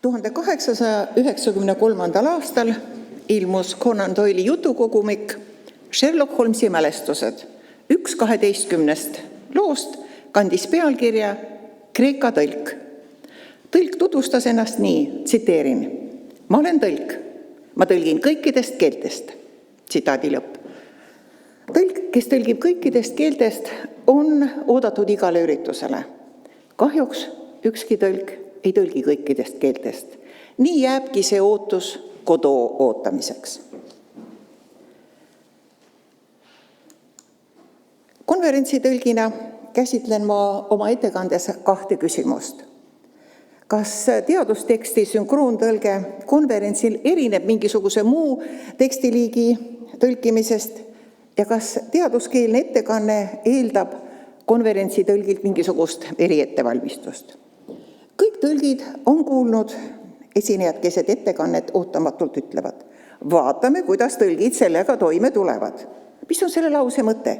1893. aastal ilmus Conan Doyle'i jutukogumik Sherlock Holmesi mälestused. 1/12 loost kandis pealkirja Kreeka tõlk. Tõlk tutvustas ennast nii, tsiteerin: "Ma olen tõlk. Ma tõlgin kõikidest keeltest." Tsitaadi lõpp. Tõlk, kes tõlgib kõikidest keeltest, on oodatud igale üritusele. Kahjuks ükski tõlk ei tõlgi kõikidest keeltest. Nii jääbki see ootus Godot ootamiseks. Konverentsitõlgina käsitlen ma oma ettekandes 2 küsimust. Kas teadusteksti sünkroontõlge konverentsil erineb mingisuguse muu tekstiliigi tõlkimisest ja kas teaduskeelne ettekanne eeldab konverentsitõlgilt mingisugust eriettevalmistust? Kõik tõlgid on kuulnud esinejad keset ettekannet ootamatult ütlevad: "Vaatame, kuidas tõlgid sellega toime tulevad." Mis on selle lause mõte?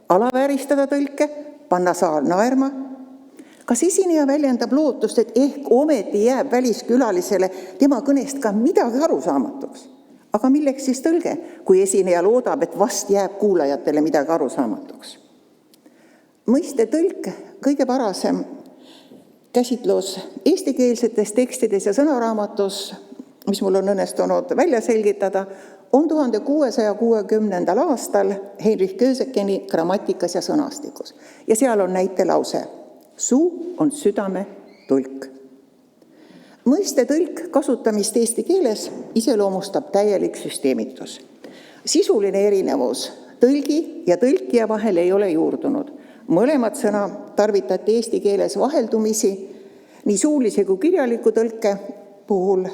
Alavääristada tõlke? Panna saal naerma? Kas esineja väljendab lootust, et ehk ometi jääb väliskülalisele tema kõnest ka midagi arusaamatuks? Aga milleks siis tõlge, kui esineja loodab, et vast jääb kuulajatele midagi arusaamatuks? Mõiste tõlk kõige parasem käsitlus eestikeelsetes tekstides ja sõnaraamatus, mis mul on õnnestunud välja selgitada, on 1660. aastal Heinrich Kösekeni grammatikas ja sõnastikus. Ja seal on näitelause: "Suu on südame tulk." Mõiste tõlk kasutamist eesti keeles iseloomustab täielik süsteemitus. Sisuline erinevus tõlgi ja tõlkija vahel ei ole juurdunud. Mõlemad sõna tarvitati eesti keeles vaheldumisi nii suulise kui kirjaliku tõlke puhul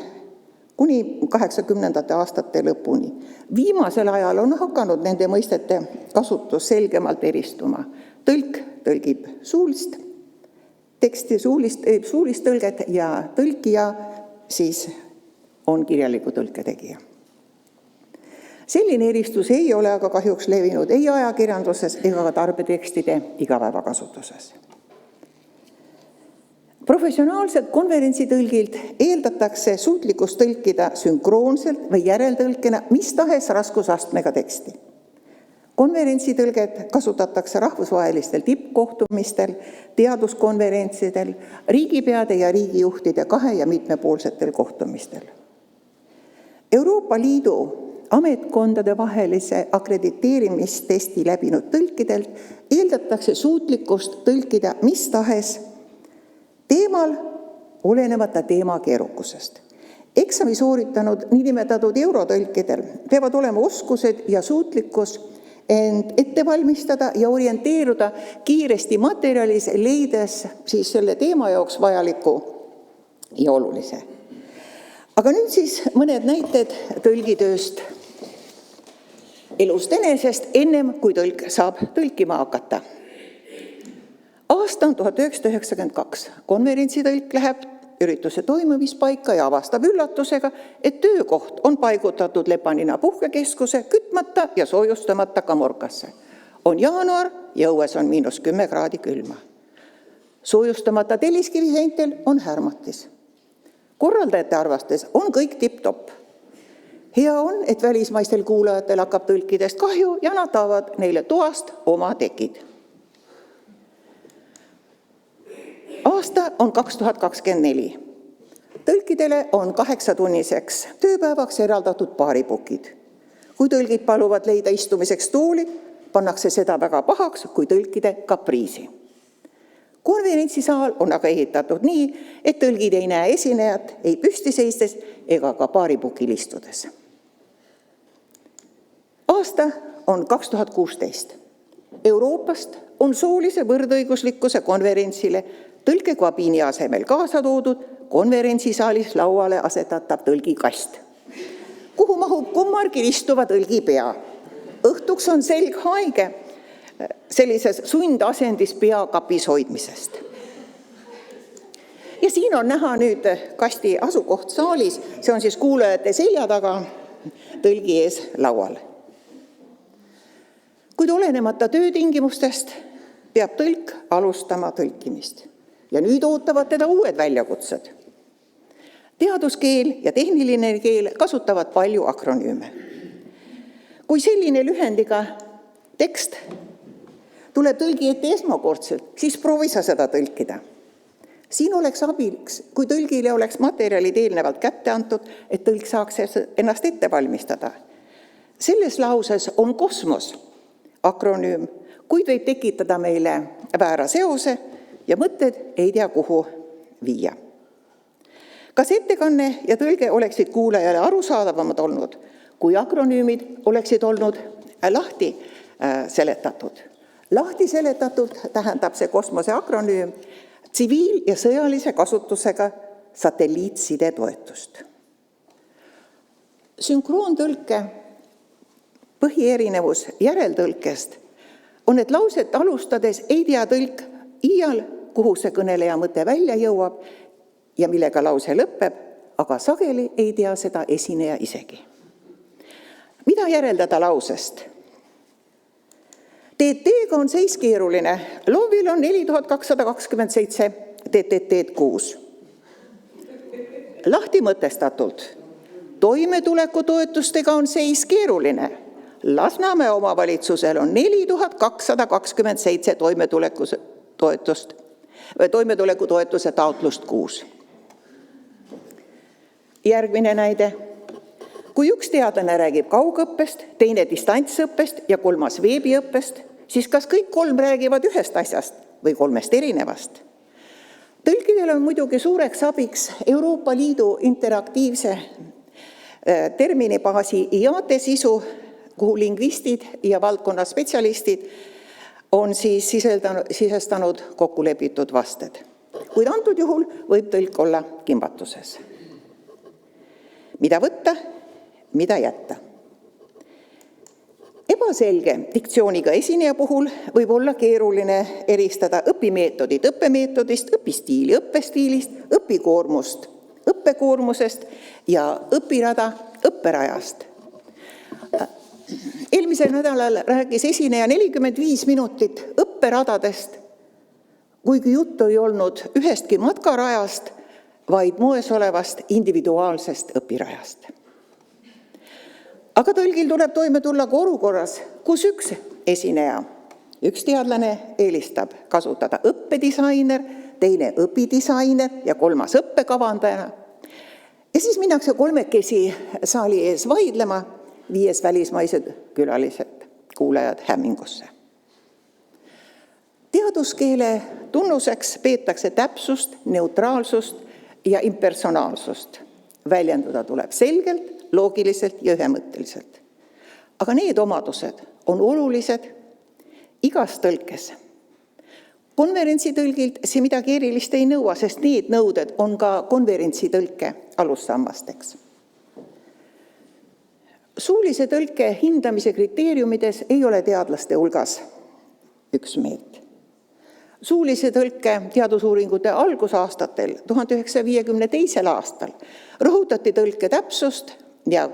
kuni 80. aastate lõpuni. Viimasel ajal on hakanud nende mõistete kasutus selgemalt eristuma. Tõlk tõlgib suulist teksti, suulist tõlget ja tõlkija siis on kirjaliku tõlke tegija. Selline eristus ei ole aga kahjuks levinud ei ajakirjanduses ega ka tarbetekstide igapäevakasutuses. Professionaalselt konverentsitõlgilt eeldatakse suutlikkust tõlkida sünkroonselt või järeltõlkena mis tahes raskusastmega teksti. Konverentsitõlget kasutatakse rahvusvahelistel tippkohtumistel, teaduskonverentsidel, riigipeade ja riigijuhtide kahe- ja mitmepoolsetel kohtumistel. Euroopa Liidu ametkondade vahelise akrediteerimistesti läbinud tõlkidelt eeldatakse suutlikkust tõlkida mis tahes teemal olenemata teema keerukusest. Eksami sooritanud niinimetatud eurotõlkidel peavad olema oskused ja suutlikkus end ette valmistada ja orienteeruda kiiresti materjalis, leides siis selle teema jaoks vajaliku ja olulise. Aga nüüd siis mõned näited tõlgitööst elust enesest, ennem kui tõlk saab tõlkima hakata. Aasta on 1992. Konverentsitõlk läheb ürituse toimumispaika ja avastab üllatusega, et töökoht on paigutatud Lepanina puhkekeskuse kütmata ja soojustamata kamorkasse. On jaanuar ja õues on -10 kraadi külma. Soojustamata telliskiviseintel on härmatis. Korraldajate arvates on kõik tipp-topp. Hea on, et välismaistel kuulajatel hakkab tõlkidest kahju ja nad taavad neile toast oma tekid. Aasta on 2024. Tõlkidele on 8-tunniseks tööpäevaks eraldatud baaripukid. Kui tõlgid paluvad leida istumiseks tooli, pannakse seda väga pahaks kui tõlkide kapriisi. Konverentsisaal on aga ehitatud nii, et tõlgid ei näe esinejat ei püsti seistes ega ka baaripukil istudes. Aasta on 2016. Euroopast on soolise võrdõiguslikkuse konverentsile tõlkekabiini asemel kaasa toodud konverentsisaalis lauale asetatav tõlgikast, kuhu mahub kummargi istuva tõlgi pea. Õhtuks on selg haige sellises sundasendis peakapis hoidmisest. Ja siin on näha nüüd kasti asukoht saalis, see on siis kuulajate selja taga tõlgi ees laual. Kuid olenemata töötingimustest peab tõlk alustama tõlkimist. Ja nüüd ootavad teda uued väljakutsed. Teaduskeel ja tehniline keel kasutavad palju akronüüme. Kui selline lühendiga tekst tuleb tõlgi ette esmakordselt, siis proovi sa seda tõlkida. Siin oleks abiks, kui tõlgile oleks materjalid eelnevalt kätte antud, et tõlk saaks ennast ette valmistada. Selles lauses on kosmos akronüüm, kuid võib tekitada meile väära seose ja mõtted ei tea kuhu viia. Kas ettekanne ja tõlge oleksid kuulajale arusaadavamad olnud, kui akronüümid oleksid olnud lahti seletatud? Lahti seletatud tähendab see kosmose akronüüm tsiviil- ja sõjalise kasutusega satelliitside toetust. Sünkroontõlke põhierinevus järeltõlkest on, et lauset alustades ei tea tõlk iial, kuhu see kõneleja mõte välja jõuab ja millega lause lõpeb, aga sageli ei tea seda esineja isegi. Mida järeldada lausest? TT-ga on seis keeruline. Loovil on 4227, TTT 6. Lahti mõtestatult. Toimetulekutoetustega on seis keeruline. Lasnamäe omavalitsusel on 4227 toimetulekutoetuse taotlust 6. Järgmine näide. Kui üks teadlane räägib kaugõppest, teine distantsõppest ja kolmas veebiõppest, siis kas kõik kolm räägivad ühest asjast või kolmest erinevast? Tõlkidel on muidugi suureks abiks Euroopa Liidu interaktiivse terminibaasi IATE sisu, kuhu lingvistid ja valdkonna spetsialistid on siis sisestanud kokkulepitud vasted. Kuid antud juhul võib tõlk olla kimbatuses. Mida võtta, mida jätta? Ebaselge diktsiooniga esineja puhul võib olla keeruline eristada õpimeetodid õppemeetodist, õpistiili õppestiilist, õpikoormust õppekoormusest ja õpirada õpperajast. Eelmisel nädalal rääkis esineja 45 minutit õpperadadest, kuigi juttu ei olnud ühestki matkarajast, vaid moes olevast individuaalsest õpirajast. Aga tõlgil tuleb toime tulla ka olukorras, kus üks esineja, üks teadlane eelistab kasutada õppedisainer, teine õpidisainer ja kolmas õppekavandajana. Ja siis minnakse kolmekesi saali ees vaidlema, viies välismaised külalised, kuulajad hämmingusse. Teaduskeele tunnuseks peetakse täpsust, neutraalsust ja impersonaalsust. Väljenduda tuleb selgelt, loogiliselt ja ühemõtteliselt. Aga need omadused on olulised igas tõlkes. Konverentsitõlgilt see midagi erilist ei nõua, sest need nõuded on ka konverentsitõlke alussammasteks. Suulise tõlke hindamise kriteeriumides ei ole teadlaste hulgas üksmeelt. Suulise tõlke teadusuuringute algusaastatel 1952. aastal rõhutati tõlke täpsust ja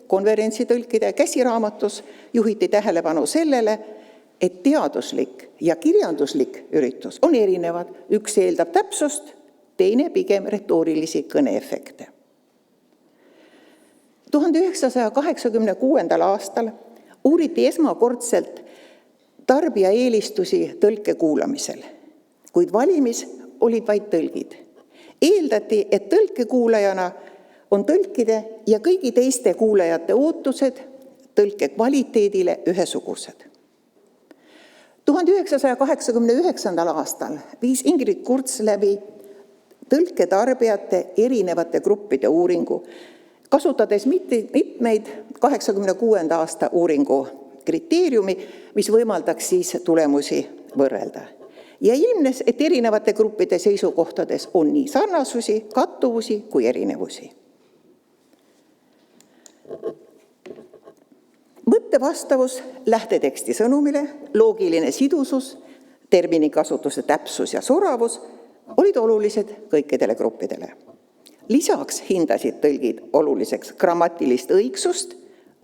konverentsitõlkide käsiraamatus juhiti tähelepanu sellele, et teaduslik ja kirjanduslik üritus on erinevad. Üks eeldab täpsust, teine pigem retoorilisi kõneefekte. 1986. aastal uuriti esmakordselt tarbija eelistusi tõlke kuulamisel, kuid valimis olid vaid tõlgid. Eeldati, et tõlkekuulajana on tõlkide ja kõigi teiste kuulajate ootused tõlke kvaliteedile ühesugused. 1989. aastal viis Ingrid Kurts läbi tõlketarbijate erinevate gruppide uuringu, kasutades mitmeid 86. aasta uuringu kriteeriumi, mis võimaldaks siis tulemusi võrrelda. Ja ilmnes, et erinevate gruppide seisukohtades on nii sarnasusi, kattuvusi kui erinevusi. Mõttevastavus lähteteksti sõnumile, loogiline sidusus, terminikasutuse täpsus ja soravus olid olulised kõikidele gruppidele. Lisaks hindasid tõlgid oluliseks grammatilist õigsust,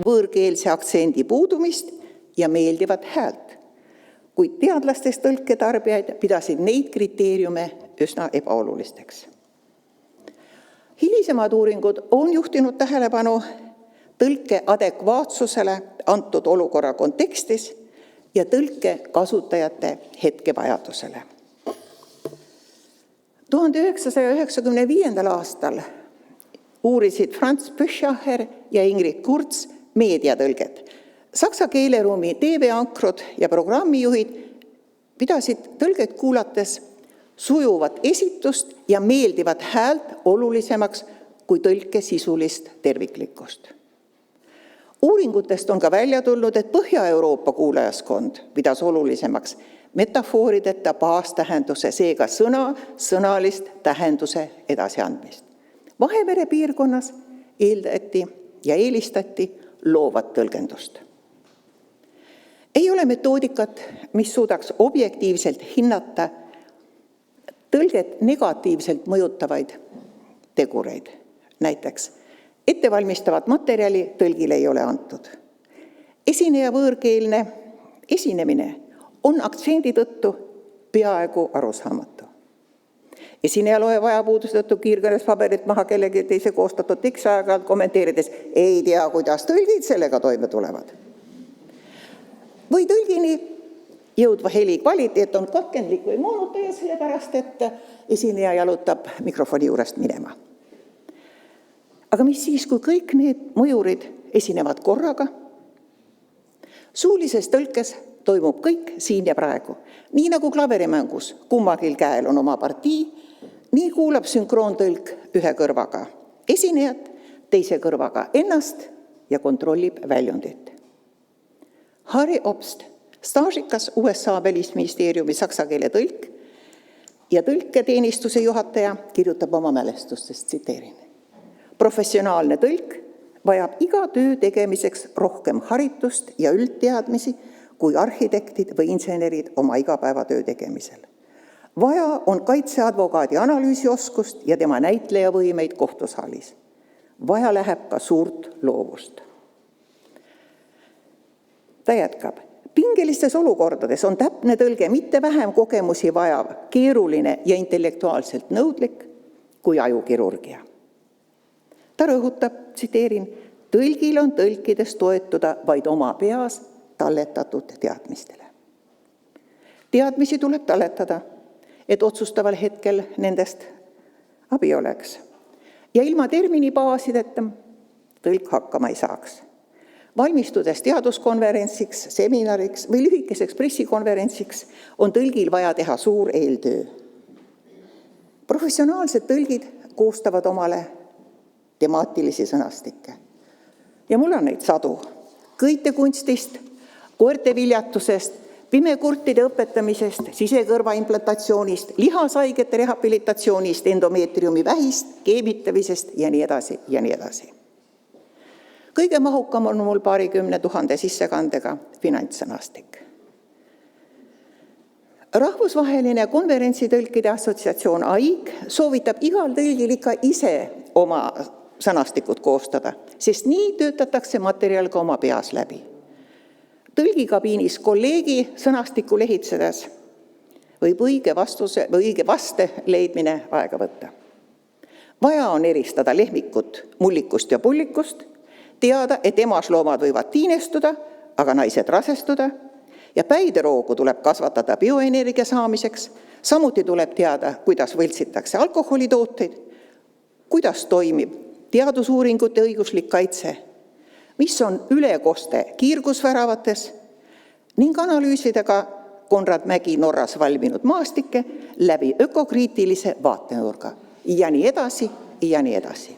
võõrkeelse aktsendi puudumist ja meeldivat häält, kuid teadlastest tõlketarbijaid pidasid neid kriteeriume üsna ebaolulisteks. Hilisemad uuringud on juhtinud tähelepanu tõlke adekvaatsusele antud olukorra kontekstis ja tõlke kasutajate hetkevajadusele. 1995. aastal uurisid Franz Püschacher ja Ingrid Kurz meediatõlget. Saksa keeleruumi TV-ankrud ja programmijuhid pidasid tõlget kuulates sujuvat esitust ja meeldivat häält olulisemaks kui tõlke sisulist terviklikkust. Uuringutest on ka välja tulnud, et Põhja-Euroopa kuulajaskond pidas olulisemaks metafoorideta baastähenduse, seega sõnalist tähenduse edasiandmist. Vahemere piirkonnas eeldati ja eelistati loovat tõlgendust. Ei ole metoodikat, mis suudaks objektiivselt hinnata tõlget negatiivselt mõjutavaid tegureid. Näiteks, ettevalmistavat materjali tõlgile ei ole antud. Esineja võõrkeelne esinemine on aktsendi tõttu peaaegu arusaamatu. Esineja loeb ajapuuduse tõttu kiirkõnes paberit maha kellegi teise koostatud teksti aeg-ajalt kommenteerides, ei tea, kuidas tõlgid sellega toime tulevad. Või tõlgini jõudva heli kvaliteet on katkendlik või moonutaja, sellepärast, et esineja jalutab mikrofoni juurest minema. Aga mis siis, kui kõik need mõjurid esinevad korraga? Suulises tõlkes toimub kõik siin ja praegu. Nii nagu klaverimängus kummagil käel on oma partii, nii kuulab sünkroontõlk ühe kõrvaga esinejat, teise kõrvaga ennast ja kontrollib väljundit. Harry Obst, staažikas USA välisministeeriumi saksa keele tõlk ja tõlketeenistuse juhataja, kirjutab oma mälestustes, tsiteerin. Professionaalne tõlk vajab iga töö tegemiseks rohkem haritust ja üldteadmisi kui arhitektid või insenerid oma igapäevatöö tegemisel. Vaja on kaitseadvokaadi analüüsioskust ja tema näitlejavõimeid kohtusaalis. Vaja läheb ka suurt loovust. Ta jätkab. Pingelistes olukordades on täpne tõlge mitte vähem kogemusi vajav, keeruline ja intellektuaalselt nõudlik kui ajukirurgia. Ta rõhutab, tsiteerin, tõlgil on tõlkides toetuda vaid oma peas talletatud teadmistele. Teadmisi tuleb talletada, et otsustaval hetkel nendest abi oleks. Ja ilma terminibaasideta tõlk hakkama ei saaks. Valmistudes teaduskonverentsiks, seminariks või lühikeseks pressikonverentsiks on tõlgil vaja teha suur eeltöö. Professionaalsed tõlgid koostavad omale temaatilisi sõnastikke. Ja mul on neid sadu. Kõitekunstist, koerte viljatusest, pimekurtide õpetamisest, sisekõrva implantatsioonist, lihasaigete rehabilitatsioonist, endomeetriumi vähist, keevitamisest ja nii edasi ja nii edasi. Kõige mahukam on mul 20 000 sissekandega finantssõnastik. Rahvusvaheline konverentsitõlkide assotsiatsioon AIG soovitab igal tõlgil ikka ise oma sõnastikud koostada, sest nii töötatakse materjal ka oma peas läbi. Tõlgikabiinis kolleegi sõnastiku lehitsedes võib õige vaste leidmine aega võtta. Vaja on eristada lehmikut mullikust ja pullikust, teada, et emasloomad võivad tiinestuda, aga naised rasestuda ja päideroogu tuleb kasvatada bioenergia saamiseks. Samuti tuleb teada, kuidas võltsitakse alkoholitooteid, kuidas toimib teadusuuringute õiguslik kaitse, mis on ülekoste kiirgusväravates ning analüüsida ka Konrad Mägi Norras valminud maastikke läbi ökokriitilise vaatenurga ja nii edasi ja nii edasi.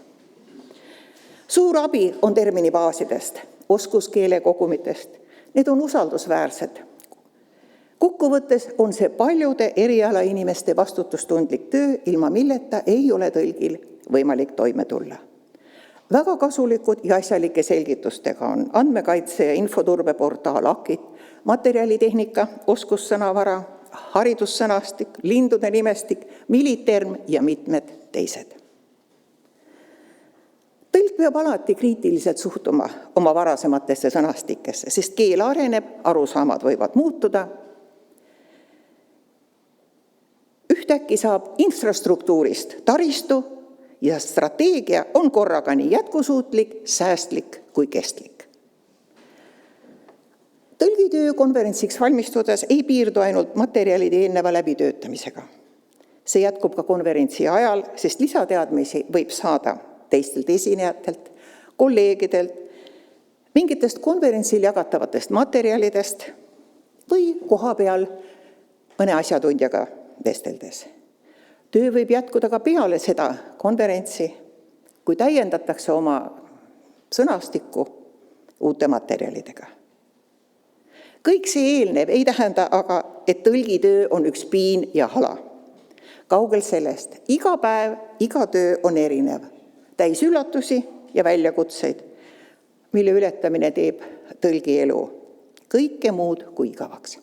Suur abi on terminibaasidest, oskuskeele kogumitest. Need on usaldusväärsed. Kokkuvõttes on see paljude eriala inimeste vastutustundlik töö, ilma milleta ei ole tõlgil võimalik toime tulla. Väga kasulikud ja asjalike selgitustega on andmekaitse ja infoturbeportaal AKIT, materjalitehnika, oskussõnavara, haridussõnastik, lindude nimestik, militerm ja mitmed teised. Tõlk peab alati kriitiliselt suhtuma oma varasematesse sõnastikesse, sest keel areneb, arusaamad võivad muutuda. Ühtäkki saab infrastruktuurist taristu ja strateegia on korraga nii jätkusuutlik, säästlik kui kestlik. Tõlgitöö konverentsiks valmistudes ei piirdu ainult materjalide eelneva läbitöötamisega. See jätkub ka konverentsi ajal, sest lisateadmisi võib saada teistelt esinejatelt, kolleegidelt, mingitest konverentsil jagatavatest materjalidest või koha peal mõne asjatundjaga vesteldes. Töö võib jätkuda ka peale seda konverentsi, kui täiendatakse oma sõnastikku uute materjalidega. Kõik see eelnev ei tähenda aga, et tõlgitöö on üks piin ja hala. Kaugel sellest, iga päev, iga töö on erinev, täis üllatusi ja väljakutseid, mille ületamine teeb tõlgi elu kõike muud kui igavaks.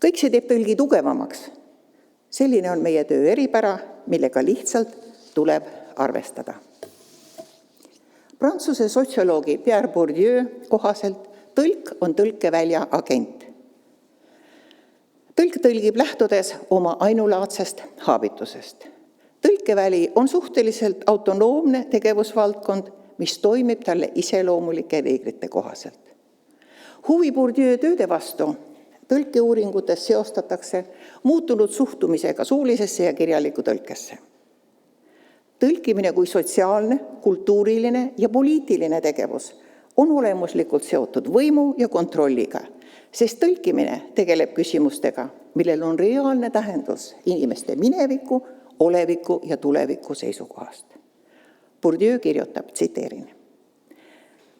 Kõik see teeb tõlgi tugevamaks. Selline on meie töö eripära, millega lihtsalt tuleb arvestada. Prantsuse sotsioloogi Pierre Bourdieu kohaselt tõlk on tõlkevälja agent. Tõlk tõlgib lähtudes oma ainulaadsest haabitusest. Tõlkeväli on suhteliselt autonoomne tegevusvaldkond, mis toimib talle iseloomulike reeglite kohaselt. Huvi Bourdieu tööde vastu tõlkeuuringutes seostatakse muutunud suhtumisega suulisesse ja kirjalikku tõlkesse. Tõlkimine kui sotsiaalne, kultuuriline ja poliitiline tegevus on olemuslikult seotud võimu ja kontrolliga, sest tõlkimine tegeleb küsimustega, millel on reaalne tähendus inimeste mineviku, oleviku ja tuleviku seisukohast. Bourdieu kirjutab, tsiteerin.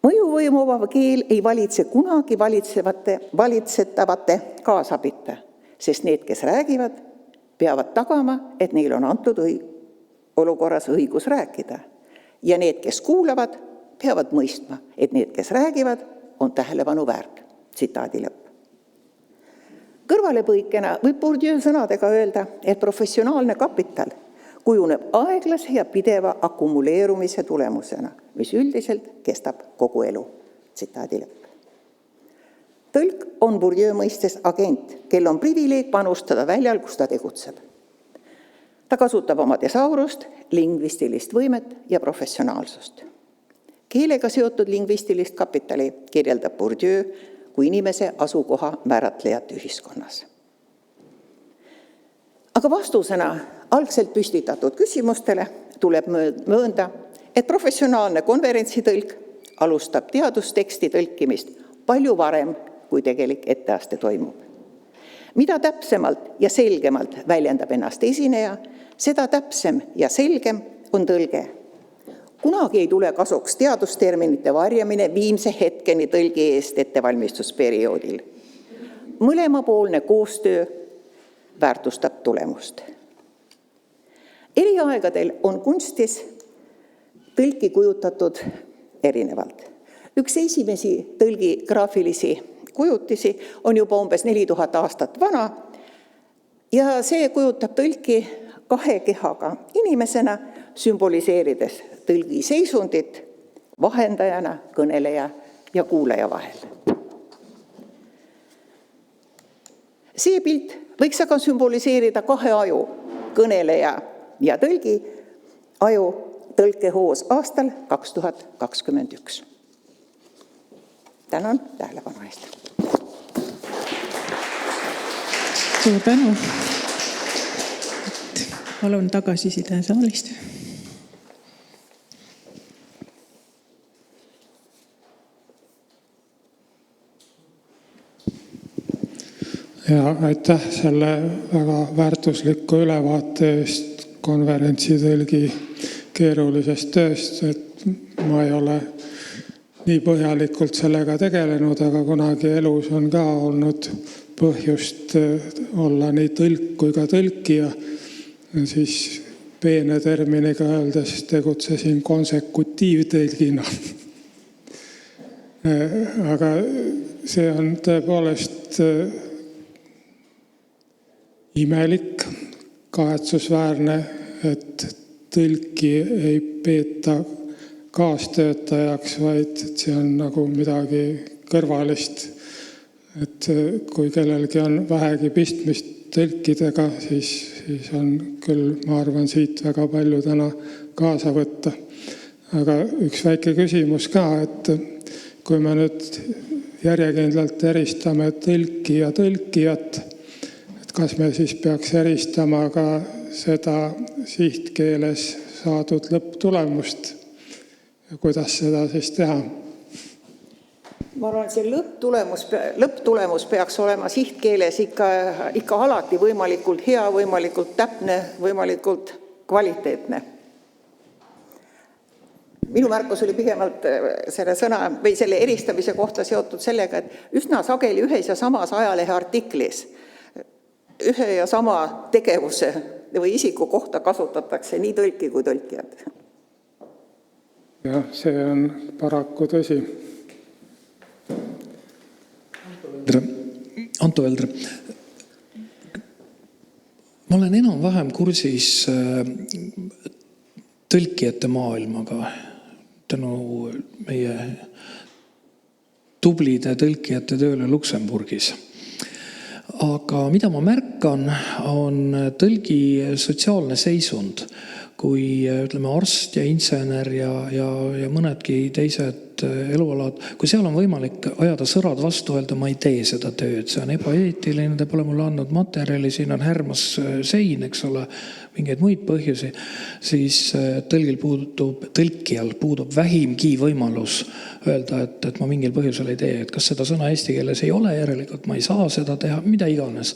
Mõjuvõimuva keel ei valitse kunagi valitsetavate kaasabita, sest need, kes räägivad, peavad tagama, et neil on antud olukorras õigus rääkida. Ja need, kes kuulavad, peavad mõistma, et need, kes räägivad, on tähelepanu väärt. Tsitaadi lõpp. Kõrvalepõikena võib Bourdieu sõnadega öelda, et professionaalne kapital kujuneb aeglase ja pideva akumuleerumise tulemusena, mis üldiselt kestab kogu elu. Tsitaadi lõpp. Tõlk on Bourdieu mõistes agent, kel on privileeg panustada väljal, kus ta tegutseb. Ta kasutab oma tesaurust, lingvistilist võimet ja professionaalsust. Keelega seotud lingvistilist kapitali kirjeldab Bourdieu kui inimese asukoha määratlejat ühiskonnas. Aga vastusena algselt püstitatud küsimustele tuleb möönda, et professionaalne konverentsitõlk alustab teadusteksti tõlkimist palju varem, kui tegelik etteaste toimub. Mida täpsemalt ja selgemalt väljendab ennast esineja, seda täpsem ja selgem on tõlge. Kunagi ei tule kasuks teadusterminite varjamine viimse hetkeni tõlgi eest ettevalmistusperioodil. Mõlemapoolne koostöö väärtustab tulemust. Eri aegadel on kunstis tõlki kujutatud erinevalt. Üks esimesi tõlgi graafilisi kujutisi on juba umbes 4000 aastat vana ja see kujutab tõlki kahe kehaga inimesena, sümboliseerides tõlgi seisundit vahendajana, kõneleja ja kuulaja vahel. See pilt võiks aga sümboliseerida kahe aju, kõneleja ja tõlgi aju tõlkehoos aastal 2021. Tänan tähelepanu eest. Suur tänu. Palun tagasiside saalist. Ja aitäh selle väga väärtusliku ülevaate eest konverentsitõlgi keerulisest tööst, et ma ei ole nii põhjalikult sellega tegelenud, aga kunagi elus on ka olnud põhjust olla nii tõlk kui ka tõlkija. Siis peene terminiga öeldes tegutsesin konsekutiivtõlgina. Aga see on tõepoolest imelik, kahetsusväärne, et tõlki ei peeta kaastöötajaks, vaid see on nagu midagi kõrvalist. Et kui kellelgi on vähegi pistmist tõlkidega, siis on küll, ma arvan, siit väga palju täna kaasa võtta. Aga üks väike küsimus ka, et kui me nüüd järjekindlalt eristame tõlki ja tõlkijat, et kas me siis peaks eristama ka seda sihtkeeles saadud lõpptulemust ja kuidas seda siis teha? Ma arvan, et see lõpptulemus peaks olema sihtkeeles ikka alati võimalikult hea, võimalikult täpne, võimalikult kvaliteetne. Minu märkus oli pigemalt selle sõna või selle eristamise kohta seotud sellega, et üsna sageli ühes ja samas ajalehe artiklis ühe ja sama tegevuse või isiku kohta kasutatakse nii tõlki kui tõlkijad. Jah, see on paraku tõsi. Anto Veldre, ma olen enam-vähem kursis tõlkijate maailmaga tänu meie tublide tõlkijate tööle Luksemburgis. Aga mida ma märkan, on tõlgi sotsiaalne seisund, kui ütleme arst ja insener ja mõnedki teised elualad, kui seal on võimalik ajada sõrad vastu, öelda, ma ei tee seda tööd, see on ebaeetiline, te pole mulle andnud materjali, siin on härmas sein, eks ole, mingeid muid põhjusi, siis tõlkijal puudub vähimgi võimalus öelda, et ma mingil põhjusel ei tee, et kas seda sõna eesti keeles ei ole, järelikult ma ei saa seda teha, mida iganes.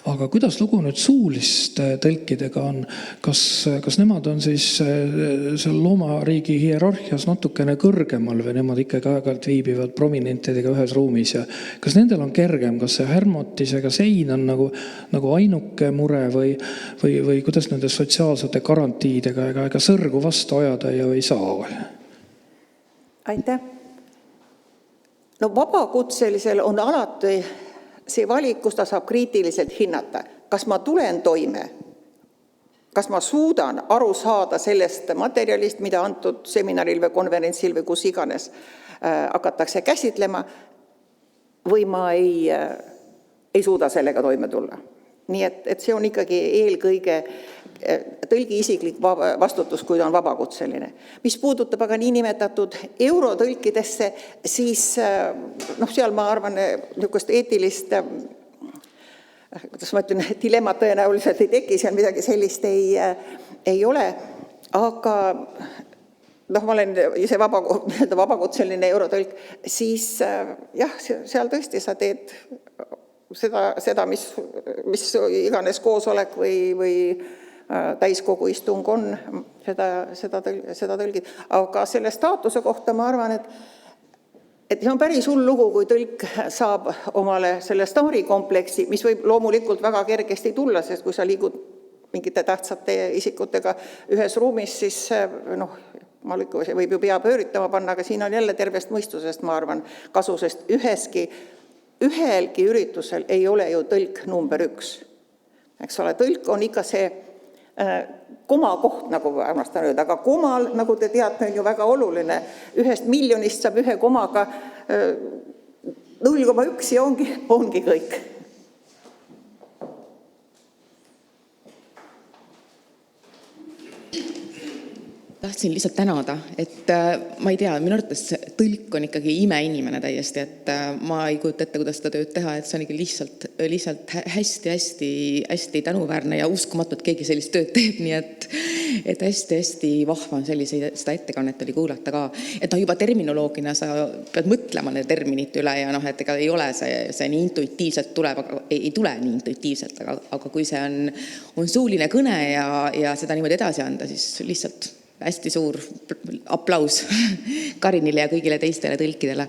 Aga kuidas lugu nüüd suuliste tõlkidega on? Kas nemad on siis seal loomariigi hierarhias natukene kõrgemal või nemad ikkagi aeg-ajalt viibivad prominentidega ühes ruumis? Ja kas nendel on kergem? Kas see härmatisega sein on nagu ainuke mure või kuidas nende sotsiaalsete garantiidega ega sõrgu vastu ajada ei saa? Aitäh! No vabakutselisel on alati see valik, kus ta saab kriitiliselt hinnata. Kas ma tulen toime? Kas ma suudan aru saada sellest materjalist, mida antud seminaril või konverentsil või kus iganes hakatakse käsitlema, või ma ei suuda sellega toime tulla? Nii et see on ikkagi eelkõige tõlgi isiklik vastutus, kui ta on vabakutseline. Mis puudutab aga niinimetatud eurotõlkidesse, siis seal ma arvan, niisugust eetilist, kuidas ma ütlen, dilemmat tõenäoliselt ei teki, seal midagi sellist ei ole, aga ma olen ise vabakutseline eurotõlk, siis jah, seal tõesti sa teed seda mis iganes koosolek või täiskogu istung on, seda tõlgid. Aga selle staatuse kohta ma arvan, et see on päris hull lugu, kui tõlk saab omale selle staarikompleksi, mis võib loomulikult väga kergesti tulla, sest kui sa liigud mingite tähtsate isikutega ühes ruumis, siis see võib ju pea pööritama panna, aga siin on jälle tervest mõistusest, ma arvan, kasu, sest ühelgi üritusel ei ole ju tõlk number 1. Eks ole, tõlk on ikka see komakoht, nagu armastan öelda, aga komal, nagu te teate, on ju väga oluline. 1 miljonist saab 1 komaga 0,1 ja ongi kõik. Tahtsin lihtsalt tänada, et ma ei tea, minu arvates tõlk on ikkagi imeinimene täiesti, et ma ei kujuta ette, kuidas seda tööd teha, et see on ikka lihtsalt hästi tänuväärne ja uskumatu, et keegi sellist tööd teeb, nii et hästi vahva on seda ettekannet oli kuulata ka. Et juba terminoloogina sa pead mõtlema need terminite üle ja et ega ei ole see nii intuitiivselt tuleb, aga ei tule nii intuitiivselt, aga kui see on suuline kõne ja seda niimoodi edasi anda, siis lihtsalt hästi suur aplaus Karinile ja kõigile teistele tõlkidele.